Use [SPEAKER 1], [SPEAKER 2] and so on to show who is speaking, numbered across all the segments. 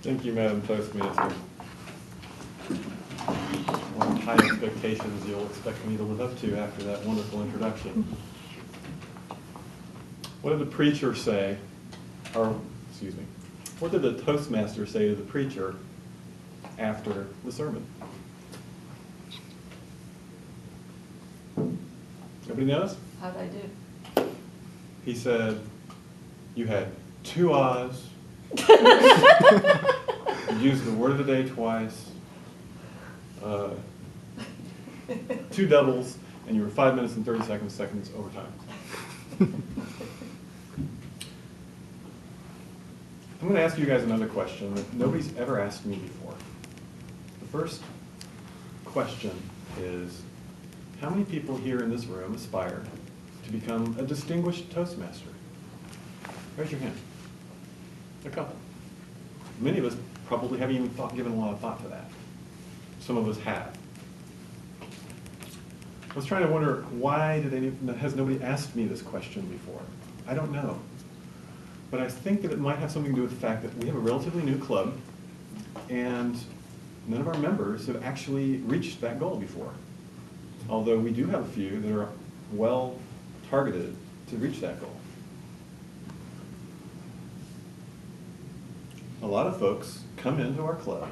[SPEAKER 1] Thank you, Madam Toastmaster. What high expectations you'll expect me to live up to after that wonderful introduction. What did the preacher say, or, excuse me, what did the Toastmaster say to the preacher after the sermon? Nobody knows?
[SPEAKER 2] How'd I do?
[SPEAKER 1] He said, you had 2 ahs, you used the word of the day twice, 2 doubles, and you were 5 minutes and 30 seconds overtime. I'm going to ask you guys another question that nobody's ever asked me before. The first question is, how many people here in this room aspire to become a distinguished Toastmaster? Raise your hand. A couple. Many of us probably haven't even given a lot of thought to that. Some of us have. I was trying to wonder, why has nobody asked me this question before? I don't know. But I think that it might have something to do with the fact that we have a relatively new club, and none of our members have actually reached that goal before. Although we do have a few that are well targeted to reach that goal. A lot of folks come into our club.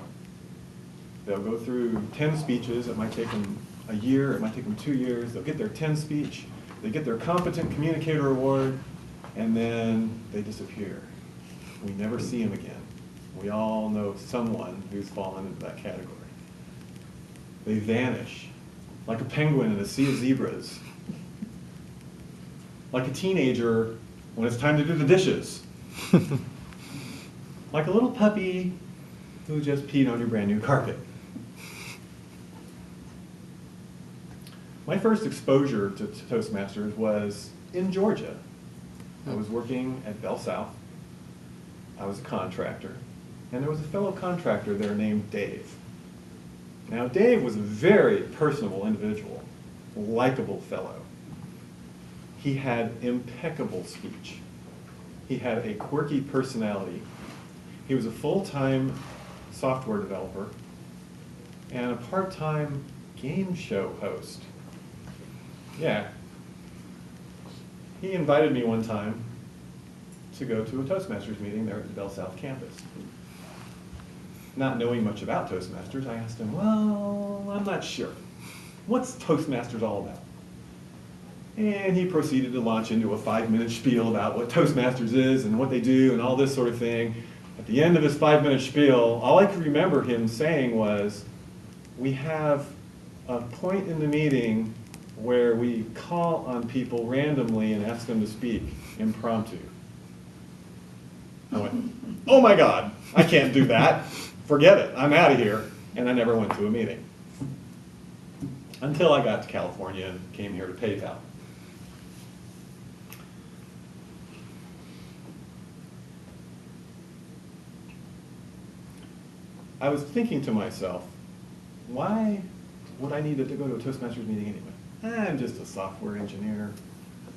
[SPEAKER 1] They'll go through 10 speeches. It might take them a year. It might take them 2 years. They'll get their 10 speech. They get their Competent Communicator Award, and then they disappear. We never see them again. We all know someone who's fallen into that category. They vanish, like a penguin in a sea of zebras. Like a teenager when it's time to do the dishes. Like a little puppy who just peed on your brand new carpet. My first exposure to Toastmasters was in Georgia. I was working at Bell South. I was a contractor. And there was a fellow contractor there named Dave. Now, Dave was a very personable individual, a likable fellow. He had impeccable speech. He had a quirky personality. He was a full-time software developer and a part-time game show host. Yeah. He invited me one time to go to a Toastmasters meeting there at the Bell South campus. Not knowing much about Toastmasters, I asked him, well, I'm not sure. What's Toastmasters all about? And he proceeded to launch into a 5-minute spiel about what Toastmasters is and what they do and all this sort of thing. At the end of his 5-minute spiel, all I could remember him saying was, we have a point in the meeting where we call on people randomly and ask them to speak impromptu. I went, oh my God, I can't do that. Forget it, I'm out of here. And I never went to a meeting. Until I got to California and came here to PayPal. I was thinking to myself, why would I need to go to a Toastmasters meeting anyway? I'm just a software engineer.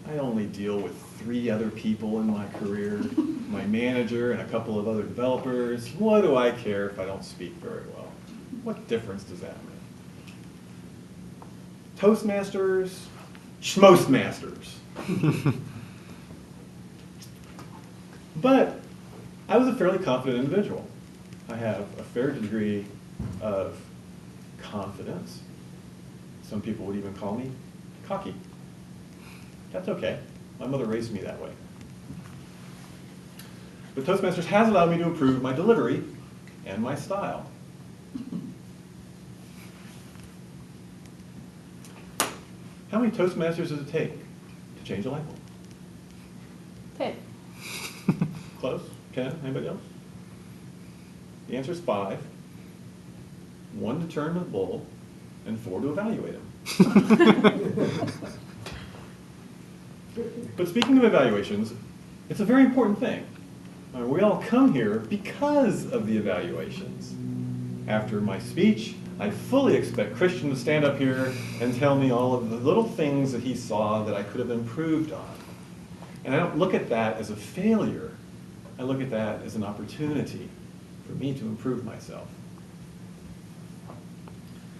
[SPEAKER 1] I only deal with 3 other people in my career, my manager and a couple of other developers. What do I care if I don't speak very well? What difference does that make? Toastmasters, Shmoastmasters. But I was a fairly confident individual. I have a fair degree of confidence. Some people would even call me cocky. That's okay. My mother raised me that way. But Toastmasters has allowed me to improve my delivery and my style. How many Toastmasters does it take to change a light bulb?
[SPEAKER 2] 10.
[SPEAKER 1] Close? 10? Anybody else? The answer is 5. 1 to turn the bulb, and 4 to evaluate them. But speaking of evaluations, it's a very important thing. We all come here because of the evaluations. After my speech, I fully expect Christian to stand up here and tell me all of the little things that he saw that I could have improved on. And I don't look at that as a failure. I look at that as an opportunity for me to improve myself.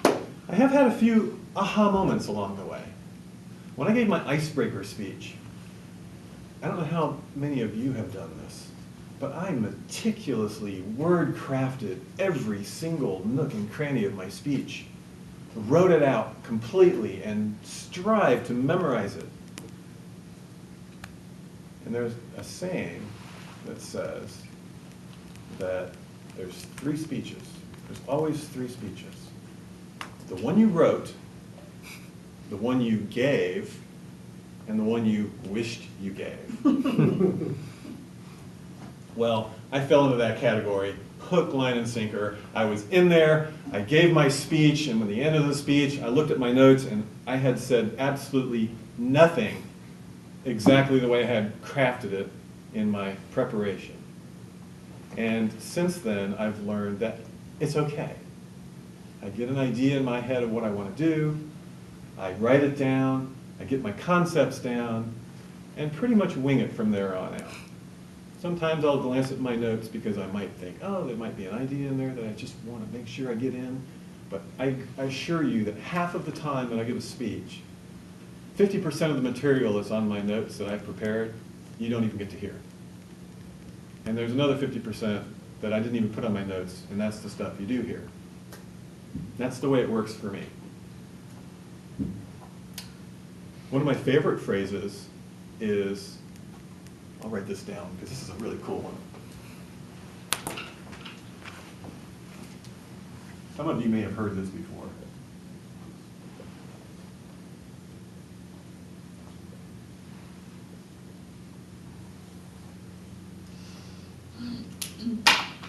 [SPEAKER 1] I have had a few aha moments along the way. When I gave my icebreaker speech, I don't know how many of you have done this, but I meticulously word-crafted every single nook and cranny of my speech, wrote it out completely, and strived to memorize it. And there's a saying that says that there's 3 speeches. There's always 3 speeches. The one you wrote, the one you gave, and the one you wished you gave. Well, I fell into that category, hook, line, and sinker. I was in there, I gave my speech, and at the end of the speech, I looked at my notes, and I had said absolutely nothing exactly the way I had crafted it in my preparation. And since then, I've learned that it's okay. I get an idea in my head of what I want to do, I write it down, I get my concepts down, and pretty much wing it from there on out. Sometimes I'll glance at my notes because I might think, oh, there might be an idea in there that I just want to make sure I get in. But I assure you that half of the time that I give a speech, 50% of the material that's on my notes that I've prepared, you don't even get to hear. And there's another 50% that I didn't even put on my notes, and that's the stuff you do hear. That's the way it works for me. One of my favorite phrases is, I'll write this down because this is a really cool one. Some of you may have heard this before.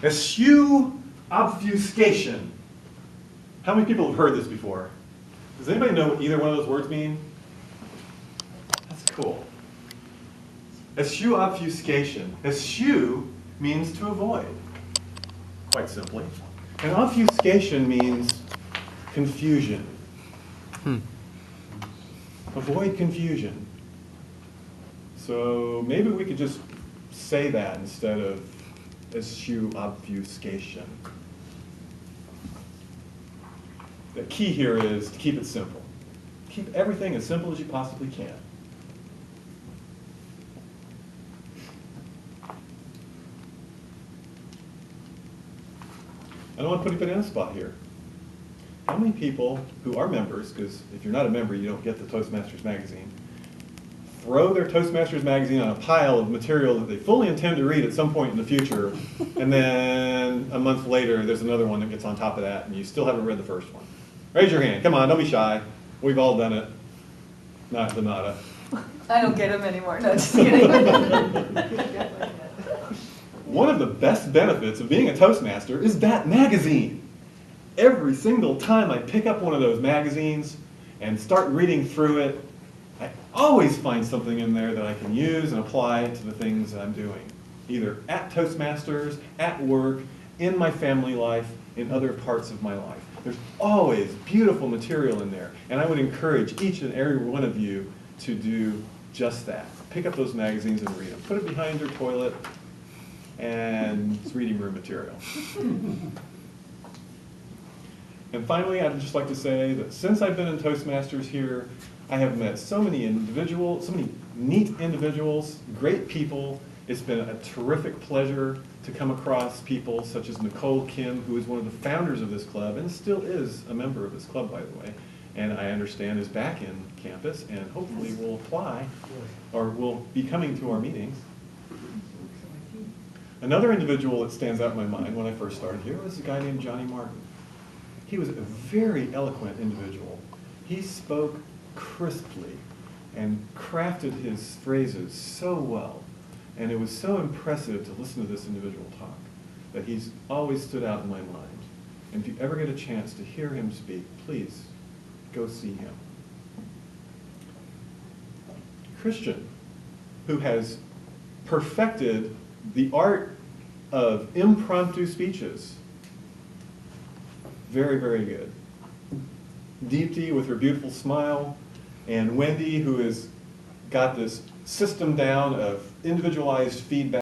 [SPEAKER 1] Eschew obfuscation. How many people have heard this before? Does anybody know what either one of those words mean? That's cool. Eschew obfuscation. Eschew means to avoid, quite simply. And obfuscation means confusion. Avoid confusion. So maybe we could just say that instead of eschew obfuscation. The key here is to keep it simple. Keep everything as simple as you possibly can. I don't want to put anybody on the spot here. How many people who are members, because if you're not a member, you don't get the Toastmasters magazine, throw their Toastmasters magazine on a pile of material that they fully intend to read at some point in the future, and then a month later there's another one that gets on top of that, and you still haven't read the first one? Raise your hand. Come on, don't be shy. We've all done it. Not the nada.
[SPEAKER 2] I don't get them anymore. No, just kidding.
[SPEAKER 1] One of the best benefits of being a Toastmaster is that magazine. Every single time I pick up one of those magazines and start reading through it, I always find something in there that I can use and apply to the things that I'm doing, either at Toastmasters, at work, in my family life, in other parts of my life. There's always beautiful material in there, and I would encourage each and every one of you to do just that. Pick up those magazines and read them. Put it behind your toilet, and it's reading room material. And finally, I'd just like to say that since I've been in Toastmasters here, I have met so many individuals, so many neat individuals, great people. It's been a terrific pleasure to come across people such as Nicole Kim, who is one of the founders of this club and still is a member of this club, by the way, and I understand is back in campus and hopefully will apply or will be coming to our meetings. Another individual that stands out in my mind when I first started here was a guy named Johnny Martin. He was a very eloquent individual. He spoke crisply and crafted his phrases so well. And it was so impressive to listen to this individual talk that he's always stood out in my mind. And if you ever get a chance to hear him speak, please go see him. Christian, who has perfected the art of impromptu speeches. Very, very good. Deepti with her beautiful smile, and Wendy, who has got this system down of individualized feedback.